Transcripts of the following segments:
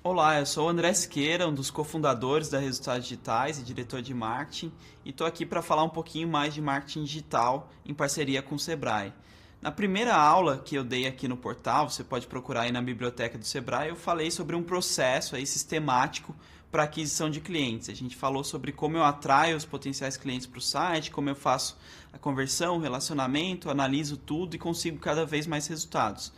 Olá, eu sou o André Siqueira, um dos cofundadores da Resultados Digitais e diretor de marketing, e estou aqui para falar um pouquinho mais de marketing digital em parceria com o Sebrae. Na primeira aula que eu dei aqui no portal, você pode procurar aí na biblioteca do Sebrae, eu falei sobre um processo aí sistemático para aquisição de clientes. A gente falou sobre como eu atraio os potenciais clientes para o site, como eu faço a conversão, o relacionamento, analiso tudo e consigo cada vez mais resultados.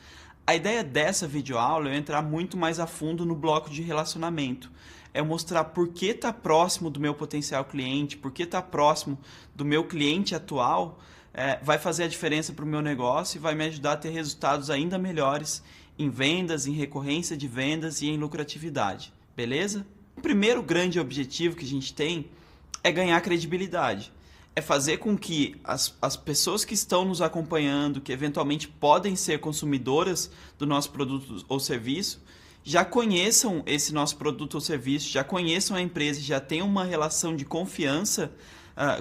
A ideia dessa videoaula é eu entrar muito mais a fundo no bloco de relacionamento. É mostrar por que está próximo do meu potencial cliente, por que está próximo do meu cliente atual, vai fazer a diferença para o meu negócio e vai me ajudar a ter resultados ainda melhores em vendas, em recorrência de vendas e em lucratividade. Beleza? O primeiro grande objetivo que a gente tem é ganhar credibilidade. É fazer com que as pessoas que estão nos acompanhando, que eventualmente podem ser consumidoras do nosso produto ou serviço, já conheçam esse nosso produto ou serviço, já conheçam a empresa, já tenham uma relação de confiança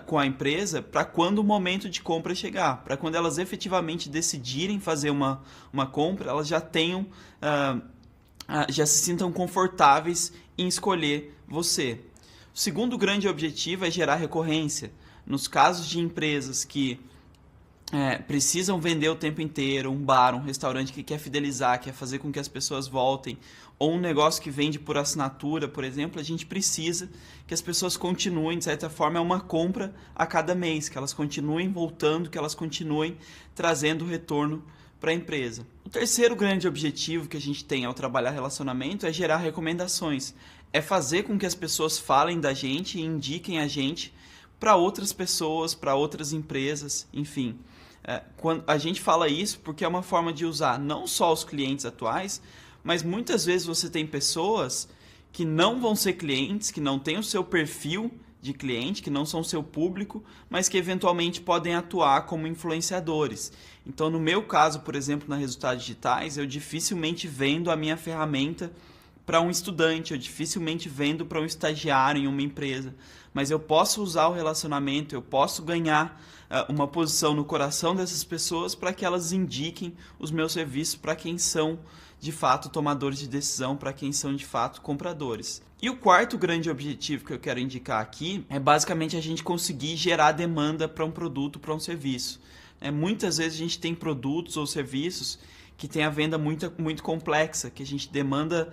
com a empresa para quando o momento de compra chegar, para quando elas efetivamente decidirem fazer uma compra, elas já tenham, já se sintam confortáveis em escolher você. O segundo grande objetivo é gerar recorrência. Nos casos de empresas que precisam vender o tempo inteiro, um bar, um restaurante que quer fidelizar, quer fazer com que as pessoas voltem, ou um negócio que vende por assinatura, por exemplo, a gente precisa que as pessoas continuem, de certa forma, é uma compra a cada mês, que elas continuem voltando, que elas continuem trazendo retorno para a empresa. O terceiro grande objetivo que a gente tem ao trabalhar relacionamento é gerar recomendações. É fazer com que as pessoas falem da gente e indiquem a gente para outras pessoas, para outras empresas, enfim. Quando a gente fala isso porque é uma forma de usar não só os clientes atuais, mas muitas vezes você tem pessoas que não vão ser clientes, que não têm o seu perfil de cliente, que não são seu público, mas que eventualmente podem atuar como influenciadores. Então, no meu caso, por exemplo, na Resultados Digitais, eu dificilmente vendo a minha ferramenta para um estudante, eu dificilmente vendo para um estagiário em uma empresa, mas eu posso usar o relacionamento, eu posso ganhar uma posição no coração dessas pessoas para que elas indiquem os meus serviços para quem são de fato tomadores de decisão, para quem são de fato compradores. E o quarto grande objetivo que eu quero indicar aqui é basicamente a gente conseguir gerar demanda para um produto, para um serviço. Muitas vezes a gente tem produtos ou serviços que tem a venda muito complexa, que a gente demanda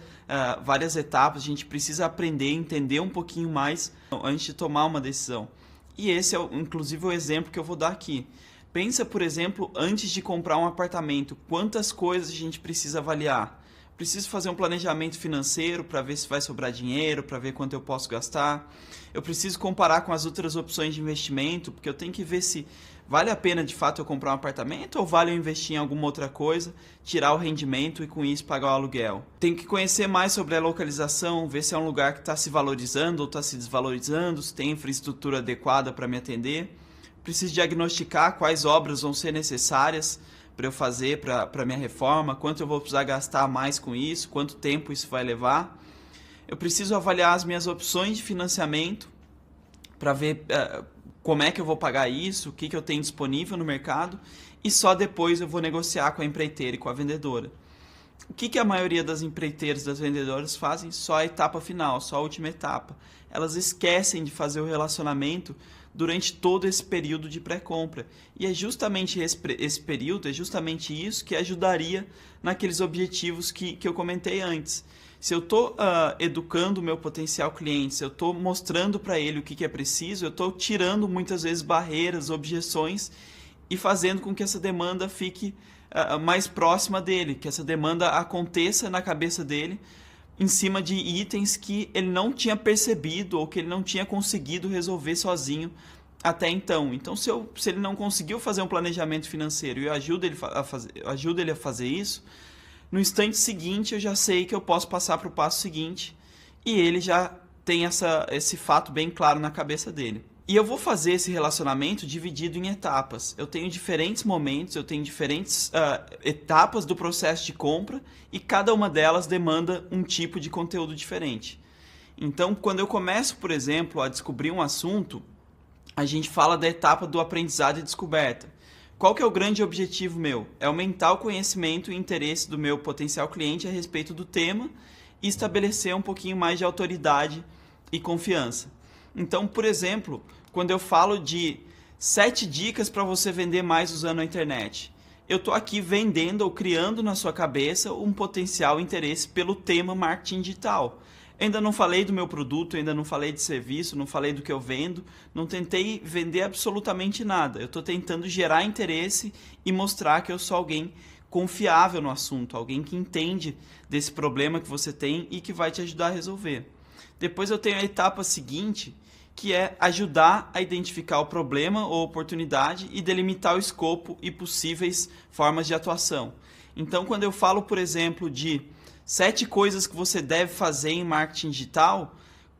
várias etapas, a gente precisa aprender, entender um pouquinho mais antes de tomar uma decisão. E esse é, inclusive, o exemplo que eu vou dar aqui. Pensa, por exemplo, antes de comprar um apartamento, quantas coisas a gente precisa avaliar? Preciso fazer um planejamento financeiro para ver se vai sobrar dinheiro, para ver quanto eu posso gastar. Eu preciso comparar com as outras opções de investimento, porque eu tenho que ver se vale a pena de fato eu comprar um apartamento ou vale eu investir em alguma outra coisa, tirar o rendimento e com isso pagar o aluguel. Tenho que conhecer mais sobre a localização, ver se é um lugar que está se valorizando ou está se desvalorizando, se tem infraestrutura adequada para me atender. Preciso diagnosticar quais obras vão ser necessárias para eu fazer para minha reforma, quanto eu vou precisar gastar mais com isso, quanto tempo isso vai levar. Eu preciso avaliar as minhas opções de financiamento para ver como é que eu vou pagar isso, o que eu tenho disponível no mercado e só depois eu vou negociar com a empreiteira e com a vendedora. O que a maioria das empreiteiras, das vendedoras fazem? Só a etapa final, só a última etapa. Elas esquecem de fazer o relacionamento durante todo esse período de pré-compra. E é justamente esse período, é justamente isso que ajudaria naqueles objetivos que eu comentei antes. Se eu estou educando o meu potencial cliente, se eu estou mostrando para ele o que é preciso, eu estou tirando muitas vezes barreiras, objeções e fazendo com que essa demanda fique mais próxima dele, que essa demanda aconteça na cabeça dele em cima de itens que ele não tinha percebido ou que ele não tinha conseguido resolver sozinho até então. Então, se ele não conseguiu fazer um planejamento financeiro e eu ajudo ele a fazer isso, no instante seguinte eu já sei que eu posso passar para o passo seguinte e ele já tem esse fato bem claro na cabeça dele. E eu vou fazer esse relacionamento dividido em etapas. Eu tenho diferentes momentos, eu tenho diferentes etapas do processo de compra e cada uma delas demanda um tipo de conteúdo diferente. Então, quando eu começo, por exemplo, a descobrir um assunto, a gente fala da etapa do aprendizado e descoberta. Qual que é o grande objetivo meu? É aumentar o conhecimento e interesse do meu potencial cliente a respeito do tema e estabelecer um pouquinho mais de autoridade e confiança. Então, por exemplo, quando eu falo de 7 dicas para você vender mais usando a internet, eu estou aqui vendendo ou criando na sua cabeça um potencial interesse pelo tema marketing digital. Ainda não falei do meu produto, ainda não falei de serviço, não falei do que eu vendo, não tentei vender absolutamente nada. Eu estou tentando gerar interesse e mostrar que eu sou alguém confiável no assunto, alguém que entende desse problema que você tem e que vai te ajudar a resolver. Depois eu tenho a etapa seguinte, que é ajudar a identificar o problema ou oportunidade e delimitar o escopo e possíveis formas de atuação. Então, quando eu falo, por exemplo, de 7 coisas que você deve fazer em marketing digital,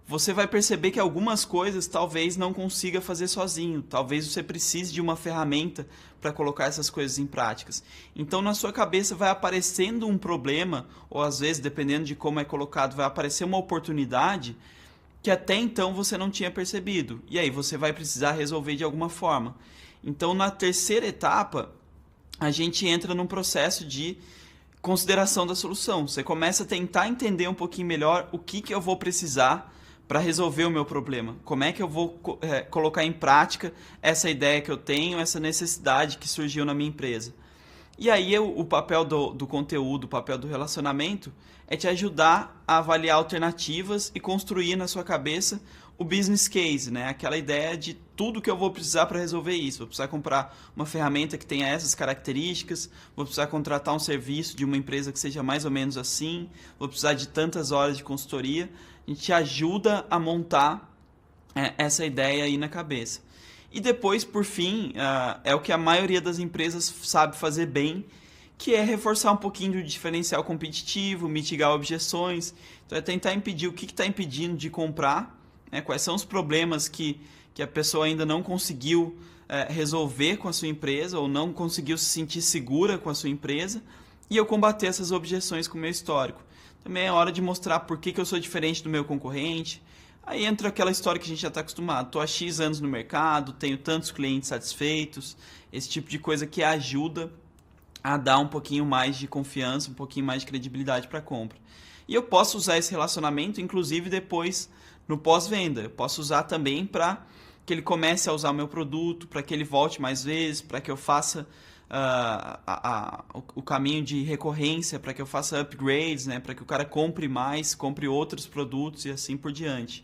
você vai perceber que algumas coisas talvez não consiga fazer sozinho. Talvez você precise de uma ferramenta para colocar essas coisas em práticas. Então, na sua cabeça vai aparecendo um problema, ou às vezes, dependendo de como é colocado, vai aparecer uma oportunidade que até então você não tinha percebido. E aí você vai precisar resolver de alguma forma. Então, na terceira etapa, a gente entra num processo de consideração da solução. Você começa a tentar entender um pouquinho melhor o que eu vou precisar para resolver o meu problema. Como é que eu vou colocar em prática essa ideia que eu tenho, essa necessidade que surgiu na minha empresa. E aí o papel do conteúdo, o papel do relacionamento é te ajudar a avaliar alternativas e construir na sua cabeça o business case, né? Aquela ideia de tudo que eu vou precisar para resolver isso. Vou precisar comprar uma ferramenta que tenha essas características, vou precisar contratar um serviço de uma empresa que seja mais ou menos assim, vou precisar de tantas horas de consultoria. A gente te ajuda a montar essa ideia aí na cabeça. E depois, por fim, é o que a maioria das empresas sabe fazer bem, que é reforçar um pouquinho do diferencial competitivo, mitigar objeções. Então, é tentar impedir o que está impedindo de comprar, né? Quais são os problemas que a pessoa ainda não conseguiu resolver com a sua empresa ou não conseguiu se sentir segura com a sua empresa, e eu combater essas objeções com o meu histórico. Também é hora de mostrar por que eu sou diferente do meu concorrente. Aí entra aquela história que a gente já está acostumado. Estou há X anos no mercado, tenho tantos clientes satisfeitos, esse tipo de coisa que ajuda a dar um pouquinho mais de confiança, um pouquinho mais de credibilidade para a compra. E eu posso usar esse relacionamento, inclusive depois no pós-venda. Eu posso usar também para que ele comece a usar o meu produto, para que ele volte mais vezes, para que eu faça o caminho de recorrência, para que eu faça upgrades, né, para que o cara compre mais, compre outros produtos e assim por diante.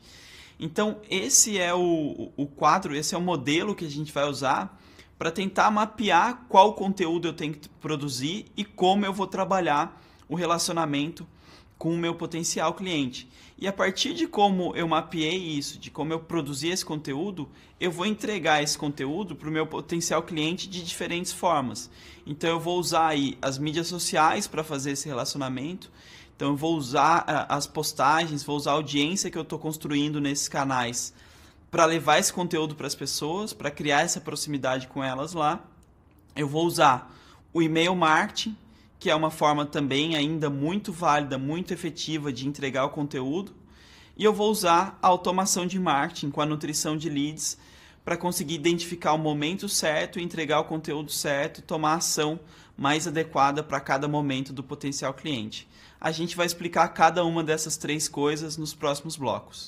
Então, esse é o quadro, esse é o modelo que a gente vai usar para tentar mapear qual conteúdo eu tenho que produzir e como eu vou trabalhar o relacionamento com o meu potencial cliente. E a partir de como eu mapeei isso, de como eu produzi esse conteúdo, eu vou entregar esse conteúdo para o meu potencial cliente de diferentes formas. Então eu vou usar aí as mídias sociais para fazer esse relacionamento. Então eu vou usar as postagens, vou usar a audiência que eu estou construindo nesses canais para levar esse conteúdo para as pessoas, para criar essa proximidade com elas lá. Eu vou usar o e-mail marketing, que é uma forma também ainda muito válida, muito efetiva de entregar o conteúdo. E eu vou usar a automação de marketing com a nutrição de leads para conseguir identificar o momento certo, entregar o conteúdo certo e tomar a ação mais adequada para cada momento do potencial cliente. A gente vai explicar cada uma dessas 3 coisas nos próximos blocos.